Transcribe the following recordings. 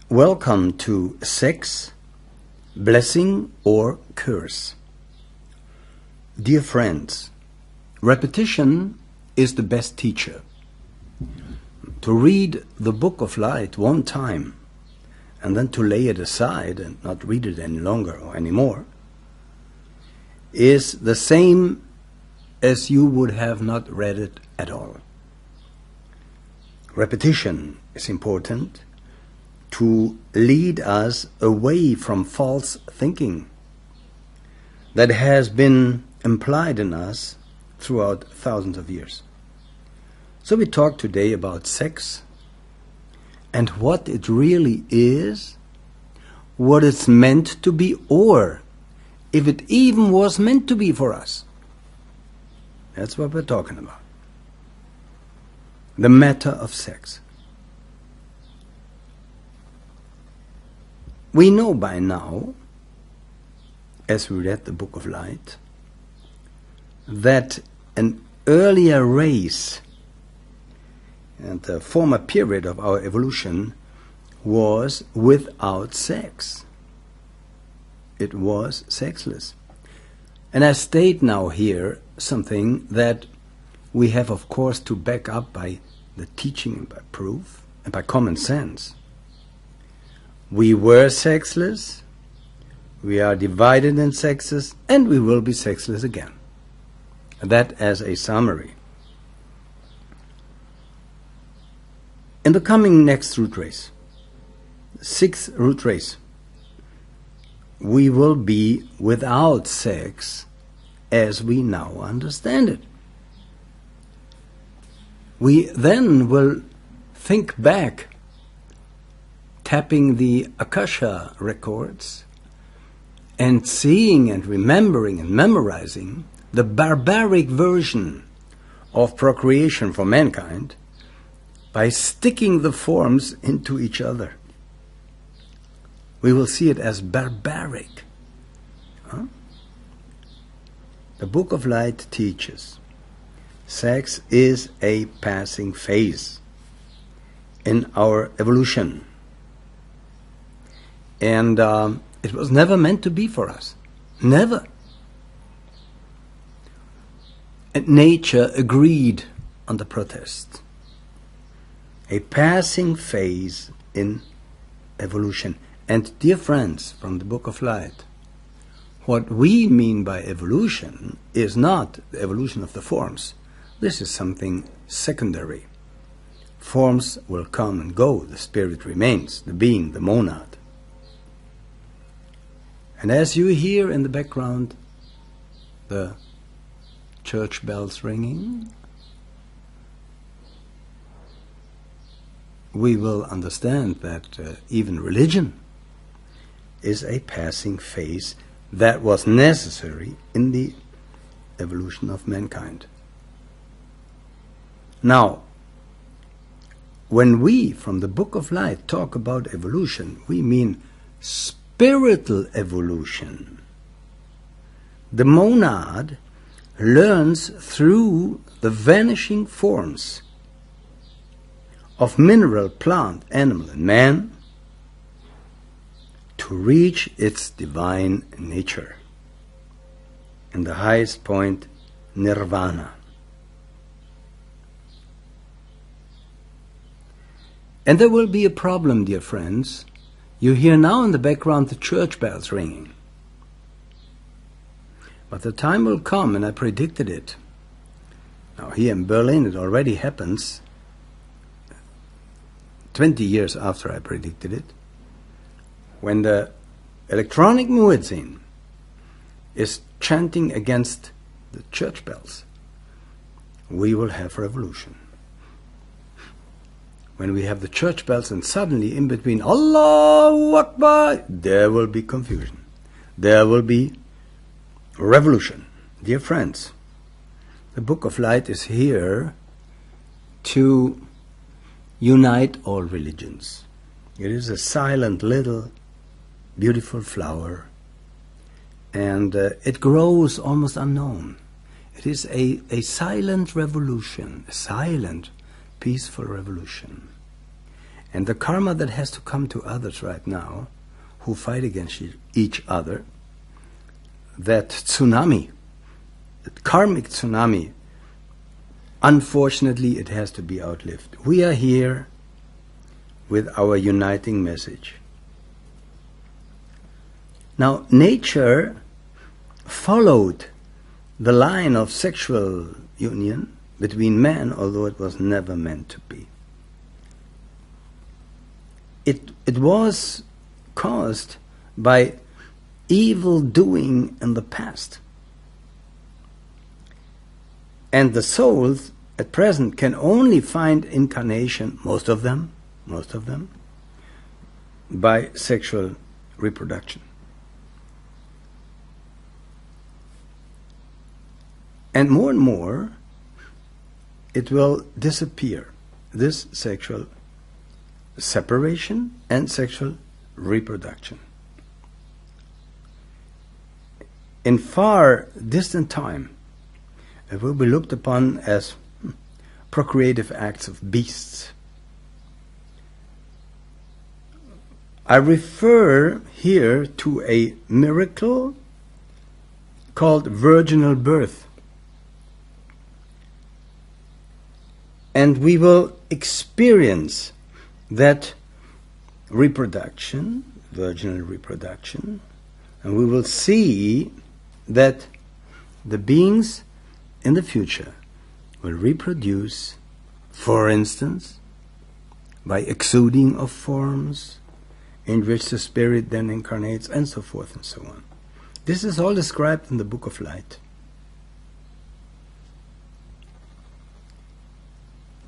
Welcome to Sex, Blessing or Curse. Dear friends, repetition is the best teacher. To read the Book of Light one time and then to lay it aside and not read it any longer or anymore is the same as you would have not read it at all. Repetition is important to lead us away from false thinking that has been implied in us throughout thousands of years. So we talk today about sex and what it really is, what it's meant to be, or if it even was meant to be for us. That's what we're talking about. The matter of sex. We know by now, as we read the Book of Light, that an earlier race and the former period of our evolution was without sex. It was sexless. And I state now here something that we have, of course, to back up by the teaching and by proof and by common sense. We were sexless, we are divided in sexes, and we will be sexless again. That as a summary. In the coming next root race, sixth root race, we will be without sex as we now understand it. We then will think back, tapping the Akasha records and seeing and remembering and memorizing the barbaric version of procreation for mankind by sticking the forms into each other. We will see it as barbaric. The Book of Light teaches sex is a passing phase in our evolution. And it was never meant to be for us. Never. And nature agreed on the protest. A passing phase in evolution. And dear friends from the Book of Light, what we mean by evolution is not the evolution of the forms. This is something secondary. Forms will come and go. The spirit remains, the being, the monad. And as you hear in the background the church bells ringing, we will understand that even religion is a passing phase that was necessary in the evolution of mankind. Now, when we from the Book of Light talk about evolution, we mean spiritual evolution. The monad learns through the vanishing forms of mineral, plant, animal, and man to reach its divine nature. And the highest point, nirvana. And there will be a problem, dear friends. You hear now in the background the church bells ringing. But the time will come, and I predicted it. Now here in Berlin it already happens, 20 years after I predicted it, when the electronic muezzin is chanting against the church bells, we will have revolution. When we have the church bells and suddenly in between Allahu Akbar, there will be confusion. There will be revolution. Dear friends, the Book of Light is here to unite all religions. It is a silent little beautiful flower, and it grows almost unknown. It is a silent revolution, a silent, peaceful revolution. And the karma that has to come to others right now, who fight against each other, that tsunami, that karmic tsunami, unfortunately it has to be outlived. We are here with our uniting message. Now, nature followed the line of sexual union between men, although it was never meant to be. It was caused by evil doing in the past. And the souls at present can only find incarnation, most of them, by sexual reproduction. And more, it will disappear, this sexual separation and sexual reproduction. In far distant time, it will be looked upon as procreative acts of beasts. I refer here to a miracle called virginal birth. And we will experience that reproduction, virginal reproduction, and we will see that the beings in the future will reproduce, for instance, by exuding of forms in which the spirit then incarnates, and so forth and so on. This is all described in the Book of Light.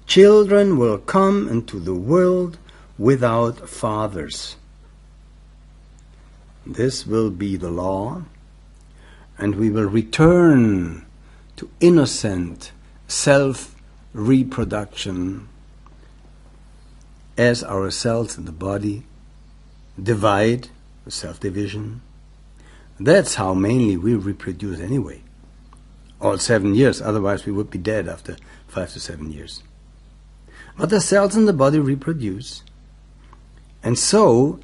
Children will come into the world without fathers. This will be the law, and we will return to innocent self-reproduction as our cells in the body divide, self-division. That's how mainly we reproduce anyway. All 7 years, otherwise we would be dead after 5 to 7 years. But the cells in the body reproduce. And so,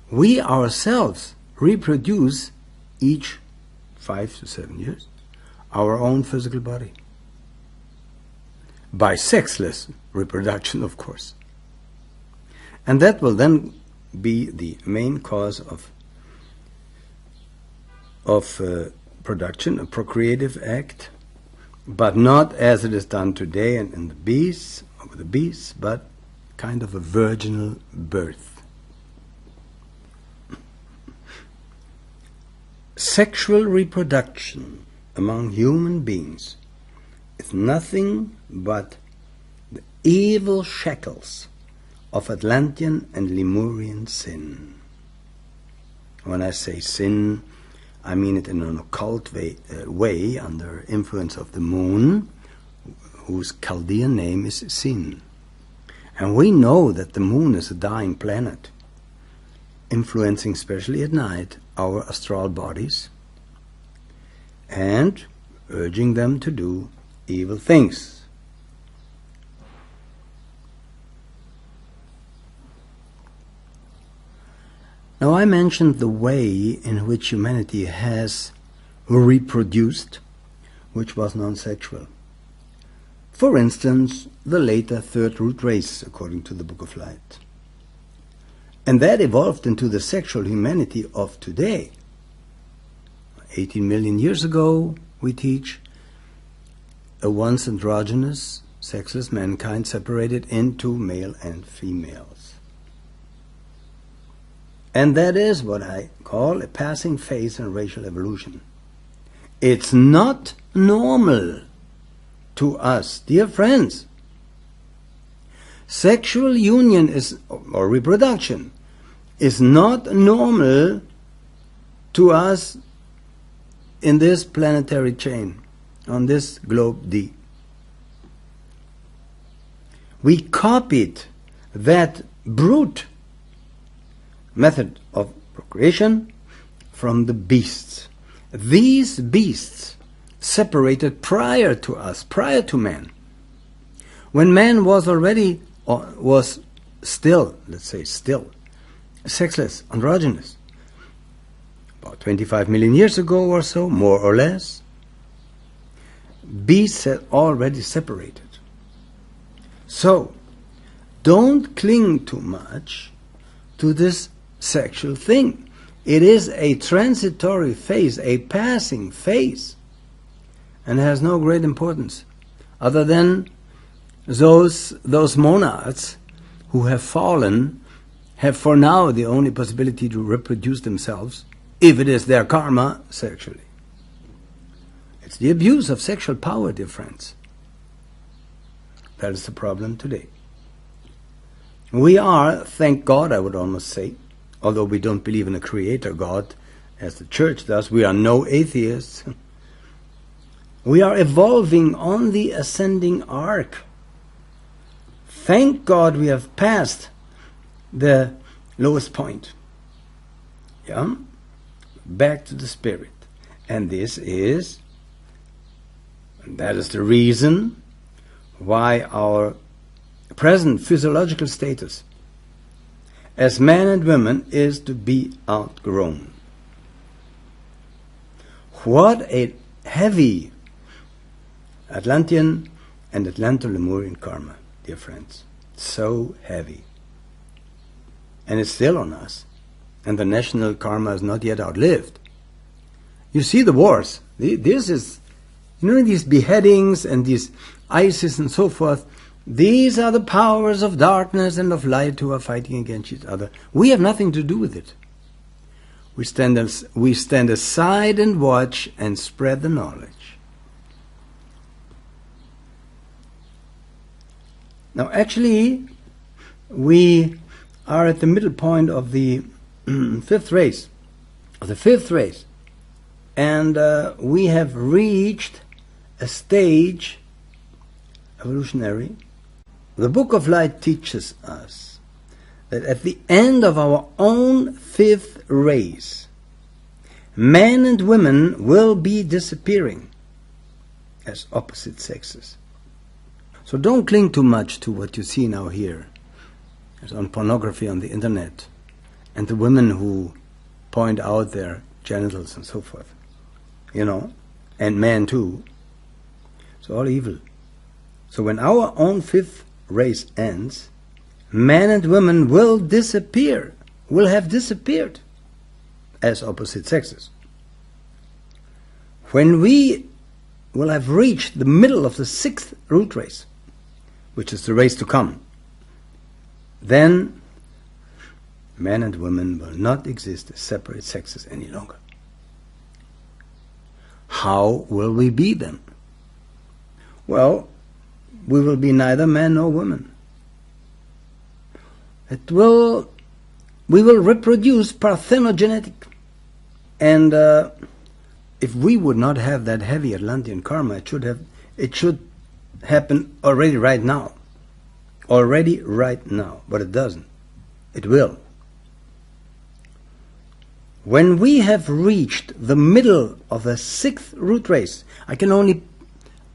we ourselves reproduce each 5 to 7 years our own physical body. By sexless reproduction, of course. And that will then be the main cause of production, a procreative act, but not as it is done today in the beasts, with the beasts, but kind of a virginal birth. Sexual reproduction among human beings is nothing but the evil shackles of Atlantean and Lemurian sin. When I say sin, I mean it in an occult way under influence of the moon, whose Chaldean name is Sin. And we know that the moon is a dying planet, influencing, especially at night, our astral bodies and urging them to do evil things. Now, I mentioned the way in which humanity has reproduced, which was non-sexual. For instance, the later third root race, according to the Book of Light. And that evolved into the sexual humanity of today. 18 million years ago, we teach, a once androgynous, sexless mankind separated into male and females. And that is what I call a passing phase in racial evolution. It's not normal to us, dear friends. Sexual union or reproduction is not normal to us in this planetary chain, on this globe D. We copied that brute method of procreation from the beasts. These beasts separated prior to us, prior to man. When man was already still, let's say still, sexless, androgynous. About 25 million years ago or so, more or less, beasts had already separated. So, don't cling too much to this sexual thing. It is a transitory phase, a passing phase, and has no great importance, other than those monads who have fallen have for now the only possibility to reproduce themselves, if it is their karma, sexually. It's the abuse of sexual power, dear friends. That is the problem today. We are, thank God, I would almost say, although we don't believe in a creator God, as the church does, we are no atheists. We are evolving on the ascending arc. Thank God we have passed the lowest point. Yeah? Back to the spirit. And that is the reason why our present physiological status as men and women is to be outgrown. What a heavy Atlantean and Atlanto-Lemurian karma, dear friends. So heavy. And it's still on us. And the national karma is not yet outlived. You see the wars. This is, these beheadings and these ISIS and so forth. These are the powers of darkness and of light who are fighting against each other. We have nothing to do with it. We stand aside and watch and spread the knowledge. Now, actually, we are at the middle point of the fifth race, and we have reached a stage, evolutionary. The Book of Light teaches us that at the end of our own fifth race, men and women will be disappearing as opposite sexes. So don't cling too much to what you see now here, as on pornography on the internet, and the women who point out their genitals and so forth, and men too. It's all evil. So when our own fifth race ends, men and women will disappear, will have disappeared as opposite sexes. When we will have reached the middle of the sixth root race, which is the race to come, then men and women will not exist as separate sexes any longer. How will we be then? Well, we will be neither man nor woman. We will reproduce parthenogenetic. And if we would not have that heavy Atlantean karma, it should happen already right now. But it doesn't. It will. When we have reached the middle of the sixth root race, I can only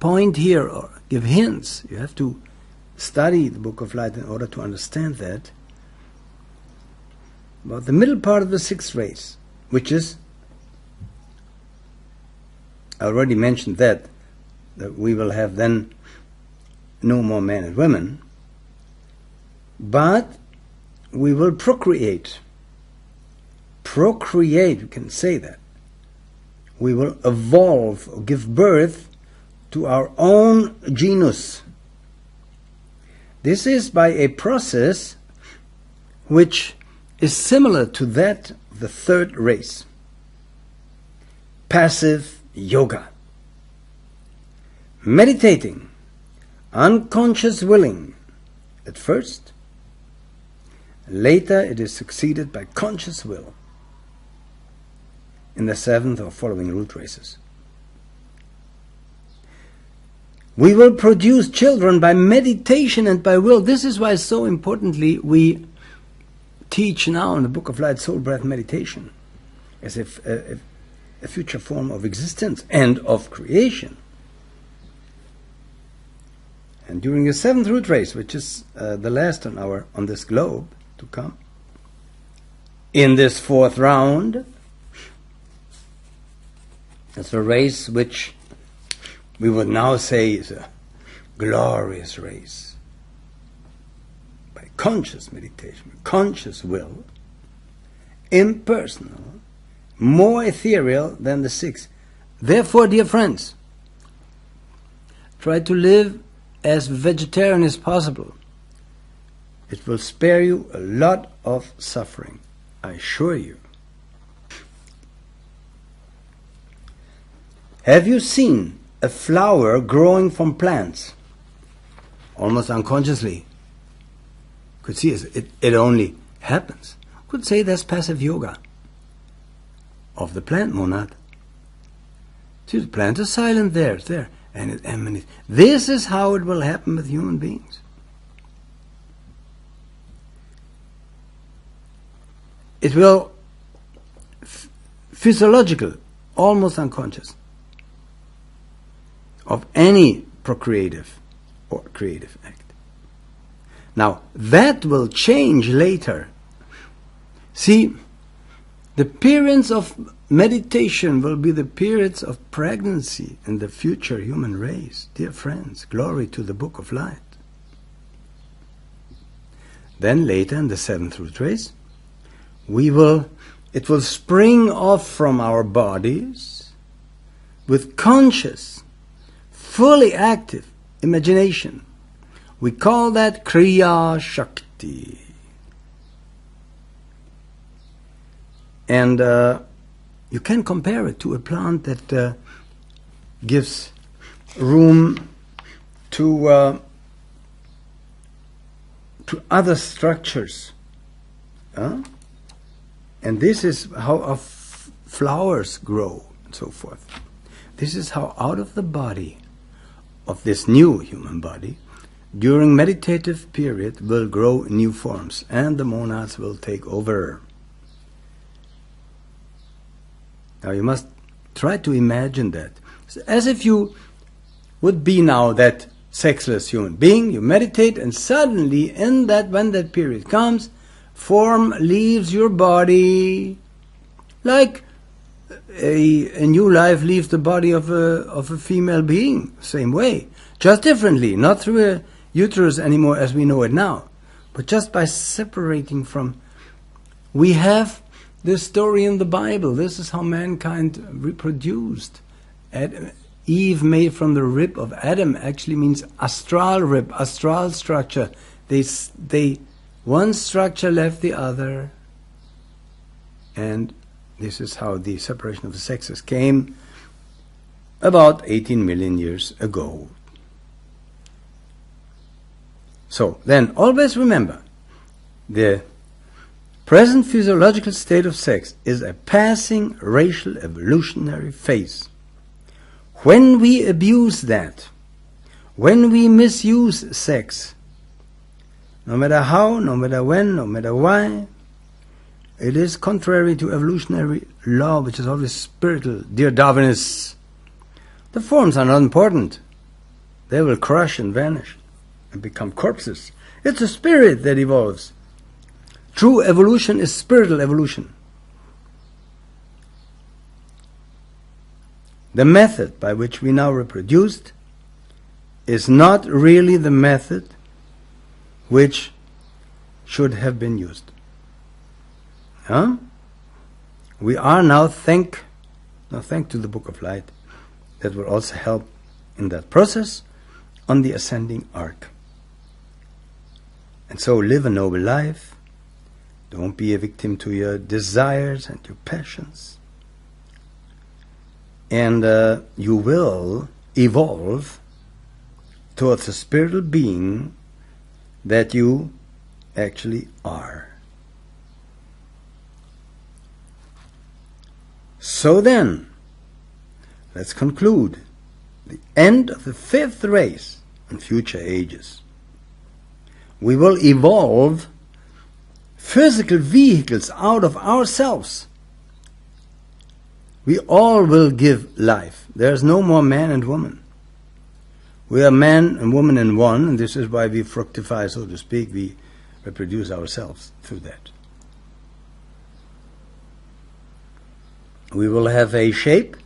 point here or give hints. You have to study the Book of Light in order to understand that. About the middle part of the sixth race, which is, I already mentioned that we will have then no more men and women, but we will procreate. Procreate, you can say that. We will evolve, or give birth to our own genus. This is by a process which is similar to that of the third race. Passive yoga. Meditating, unconscious willing at first. Later it is succeeded by conscious will in the seventh or following root races. We will produce children by meditation and by will. This is why so importantly we teach now in the Book of Light soul breath meditation as if a future form of existence and of creation. And during the seventh root race, which is the last on this globe to come, in this fourth round, it's a race which we would now say is a glorious race. By conscious meditation, conscious will, impersonal, more ethereal than the six. Therefore, dear friends, try to live as vegetarian as possible. It will spare you a lot of suffering, I assure you. Have you seen a flower growing from plants? Almost unconsciously. Could see it only happens. Could say that's passive yoga of the plant monad. See, the plant is silent there, it's there, and it emanates. This is how it will happen with human beings. It will physiological, almost unconscious, of any procreative or creative act. Now, that will change later. See, the periods of meditation will be the periods of pregnancy in the future human race. Dear friends, glory to the Book of Light. Then later in the seventh root race, it will spring off from our bodies with conscious, fully active imagination. We call that Kriya Shakti. And you can compare it to a plant that gives room to other structures. And this is how flowers grow and so forth. This is how out of the body of this new human body, during meditative period, will grow new forms, and the monads will take over. Now you must try to imagine that. As if you would be now that sexless human being, you meditate, and suddenly when that period comes, form leaves your body, like a new life leaves the body of a female being, same way. Just differently, not through a uterus anymore as we know it now, but just by separating from. We have this story in the Bible. This is how mankind reproduced. Eve made from the rib of Adam actually means astral rib, astral structure. They one structure left the other, and this is how the separation of the sexes came about 18 million years ago. So then always remember, the present physiological state of sex is a passing racial evolutionary phase. When we abuse that, when we misuse sex, no matter how, no matter when, no matter why, it is contrary to evolutionary law, which is always spiritual. Dear Darwinists, the forms are not important. They will crush and vanish and become corpses. It's a spirit that evolves. True evolution is spiritual evolution. The method by which we now reproduced is not really the method which should have been used. We are now, thank to the Book of Light, that will also help in that process on the ascending arc. And so live a noble life. Don't be a victim to your desires and your passions. And you will evolve towards a spiritual being that you actually are. So then, let's conclude the end of the fifth race in future ages. We will evolve physical vehicles out of ourselves. We all will give life. There's no more man and woman. We are man and woman in one, and this is why we fructify, so to speak. We reproduce ourselves through that. We will have a shape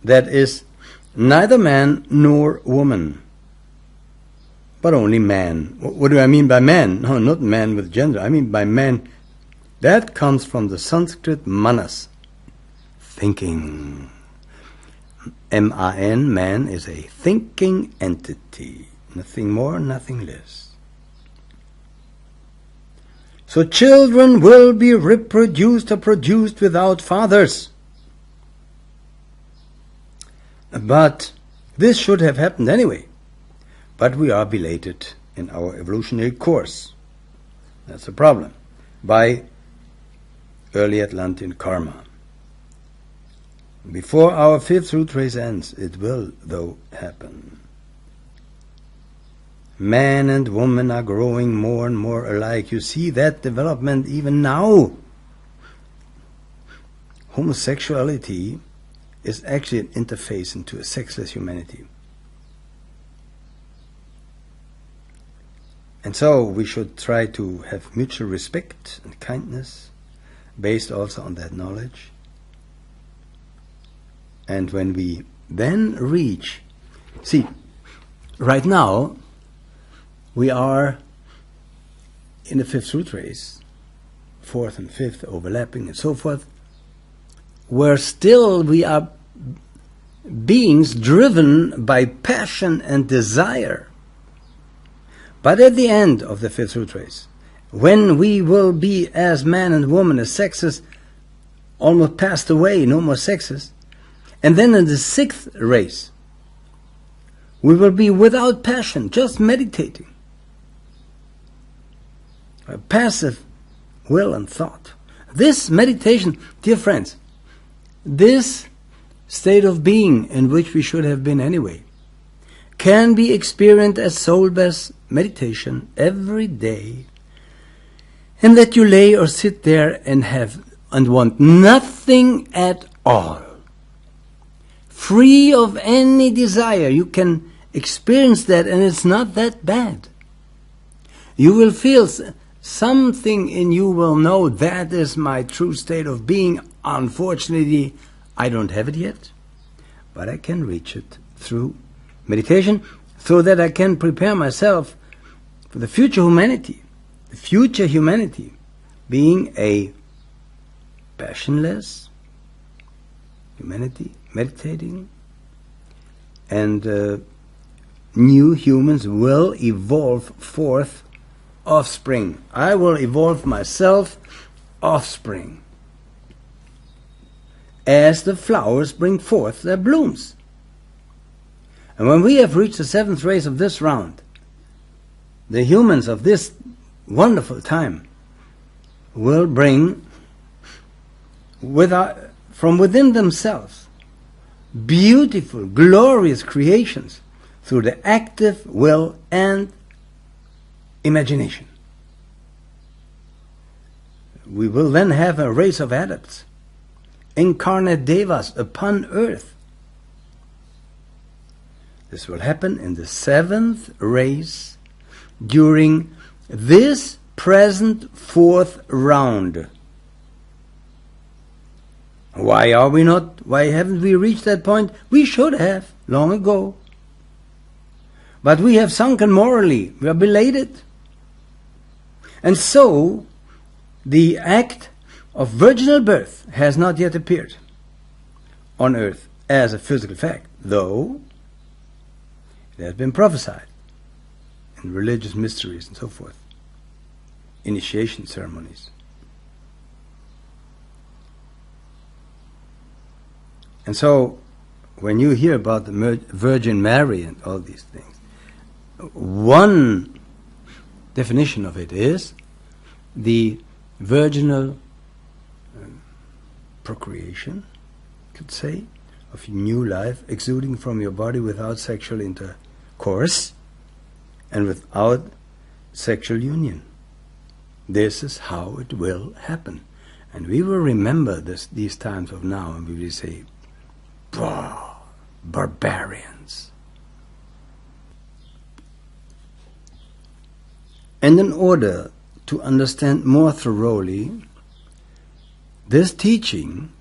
that is neither man nor woman, but only man. What do I mean by man? No, not man with gender. I mean by man. That comes from the Sanskrit manas, thinking. M-A-N, man, is a thinking entity. Nothing more, nothing less. So children will be reproduced or produced without fathers. But this should have happened anyway. But we are belated in our evolutionary course. That's the problem. By early Atlantean karma. Before our fifth root race ends, it will, though, happen. Man and woman are growing more and more alike. You see that development even now. Homosexuality is actually an interface into a sexless humanity. And so we should try to have mutual respect and kindness, based also on that knowledge. And when we then reach, see, right now we are in the fifth root race, fourth and fifth overlapping and so forth, where still we are beings driven by passion and desire. But at the end of the fifth root race, when we will be as man and woman, as sexes almost passed away, no more sexes, and then in the sixth race, we will be without passion, just meditating. A passive will and thought. This meditation, dear friends, this state of being in which we should have been anyway, can be experienced as soul-based meditation every day, and that you lay or sit there and want nothing at all. Free of any desire, you can experience that, and it's not that bad. You will feel something in you will know that is my true state of being. Unfortunately, I don't have it yet, but I can reach it through meditation, so that I can prepare myself for the future humanity. The future humanity being a passionless humanity, meditating, and new humans will evolve forth offspring. I will evolve myself offspring, as the flowers bring forth their blooms. And when we have reached the seventh race of this round, the humans of this wonderful time will bring from within themselves beautiful, glorious creations through the active will and imagination. We will then have a race of adepts, incarnate devas upon earth. This will happen in the seventh race during this present fourth round. Why haven't we reached that point? We should have, long ago. But we have sunken morally. We are belated. And so, the act of virginal birth has not yet appeared on earth as a physical fact, though it has been prophesied in religious mysteries and so forth, initiation ceremonies. And so, when you hear about the Virgin Mary and all these things, one definition of it is the virginal procreation, you could say, of new life exuding from your body without sexual intercourse and without sexual union. This is how it will happen. And we will remember these times of now, and we will say, barbarians. And in order to understand more thoroughly this teaching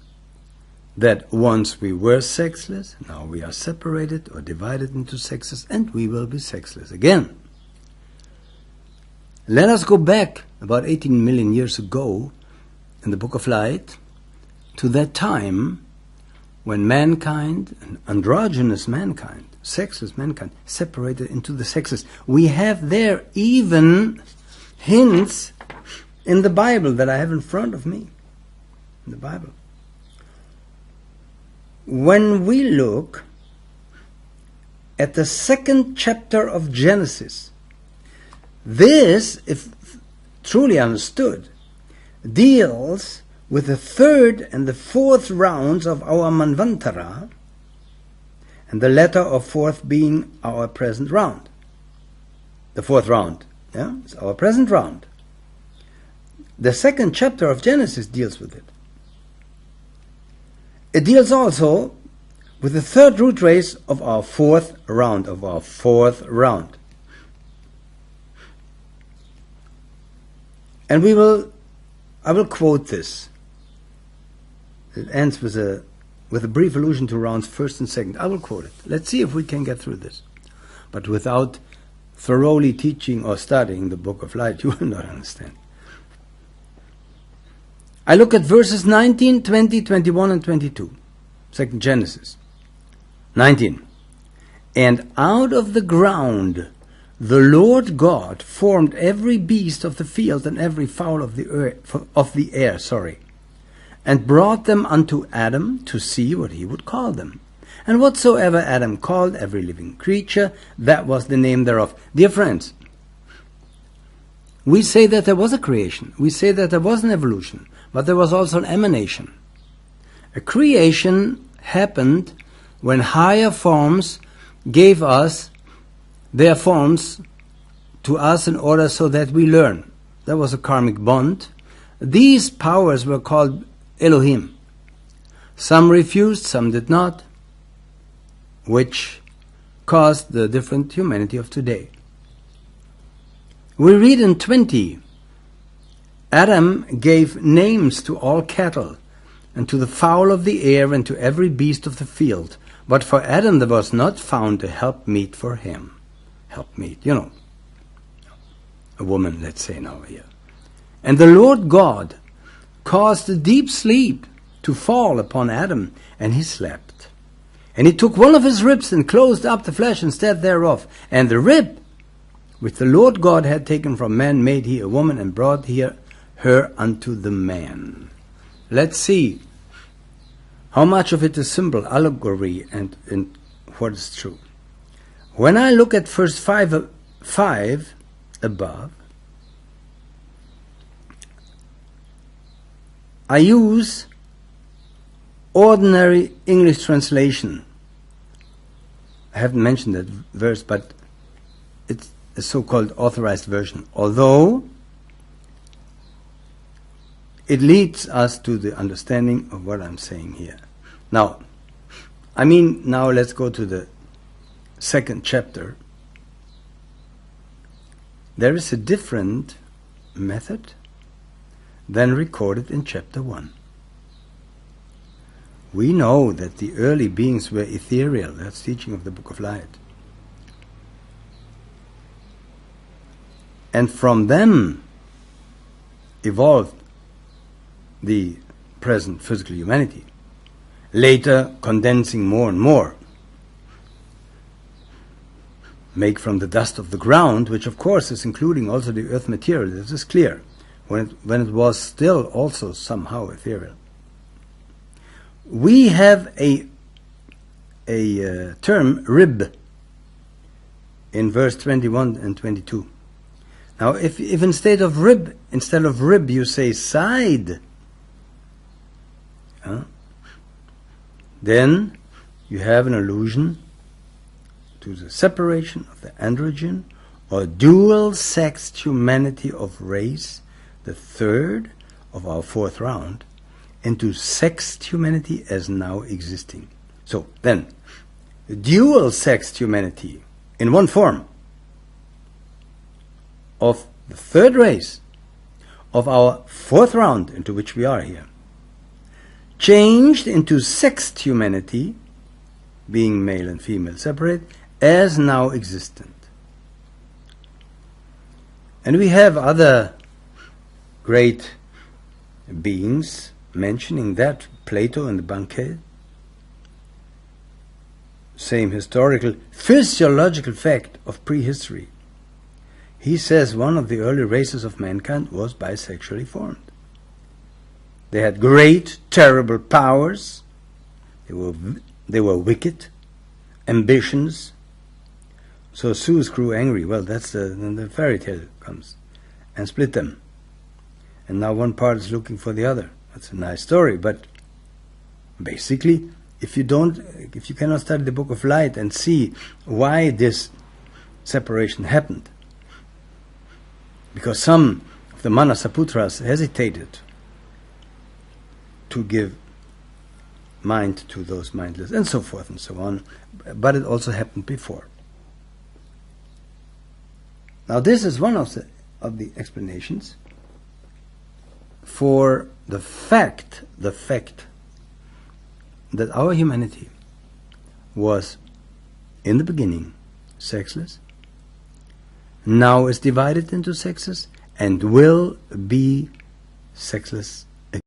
that once we were sexless, now we are separated or divided into sexes, and we will be sexless again. Let us go back about 18 million years ago in the Book of Light to that time when mankind, an androgynous mankind, sexless mankind, separated into the sexes. We have there even hints in the Bible that I have in front of me. In the Bible. When we look at the 2nd chapter of Genesis, this, if truly understood, deals with the 3rd and the 4th rounds of our Manvantara, and the letter of 4th being our present round. The 4th round, it's our present round. The 2nd chapter of Genesis deals with it. It deals also with the 3rd root race of our 4th round, And I will quote this. It ends with a brief allusion to rounds 1st and 2nd. I will quote it. Let's see if we can get through this. But without thoroughly teaching or studying the Book of Light, you will not understand. I look at verses 19, 20, 21, and 22. 2nd Genesis. 19. And out of the ground the Lord God formed every beast of the field and every fowl of the air, and brought them unto Adam to see what he would call them. And whatsoever Adam called every living creature, that was the name thereof. Dear friends, we say that there was a creation. We say that there was an evolution. But there was also an emanation. A creation happened when higher forms gave us their forms to us in order so that we learn. There was a karmic bond. These powers were called Elohim. Some refused, some did not, which caused the different humanity of today. We read in 20, Adam gave names to all cattle, and to the fowl of the air, and to every beast of the field. But for Adam there was not found a helpmeet for him. Helpmeet, a woman, let's say now here. And the Lord God caused a deep sleep to fall upon Adam, and he slept. And he took one of his ribs and closed up the flesh instead thereof. And the rib which the Lord God had taken from man made he a woman, and brought her unto the man. Let's see how much of it is symbol, allegory, and what is true. When I look at verse 5 above, I use ordinary English translation. I haven't mentioned that verse, but it's a so-called authorized version. Although it leads us to the understanding of what I'm saying here. Now let's go to the 2nd chapter. There is a different method than recorded in chapter 1. We know that the early beings were ethereal. That's teaching of the Book of Light. And from them evolved the present physical humanity, later condensing more and more. Make from the dust of the ground, which of course is including also the earth material. This is clear, when it was still also somehow ethereal. We have a term, rib, in verse 21 and 22. Now, if instead of rib you say side, then you have an allusion to the separation of the androgen or dual-sexed humanity of race, the 3rd of our 4th round, into sexed humanity as now existing. So then, dual-sexed humanity in one form of the third race of our fourth round into which we are here, changed into sexed humanity, being male and female separate, as now existent. And we have other great beings mentioning that, Plato in the Banquet. Same historical, physiological fact of prehistory. He says one of the early races of mankind was bisexually formed. They had great, terrible powers. They were wicked, ambitions. So Zeus grew angry. Well, that's then the fairy tale comes and split them. And now one part is looking for the other. That's a nice story, but basically, if you cannot study the Book of Light and see why this separation happened, because some of the Manasaputras hesitated to give mind to those mindless, and so forth and so on, but it also happened before. Now this is one of the explanations for the fact that our humanity was in the beginning sexless, now is divided into sexes, and will be sexless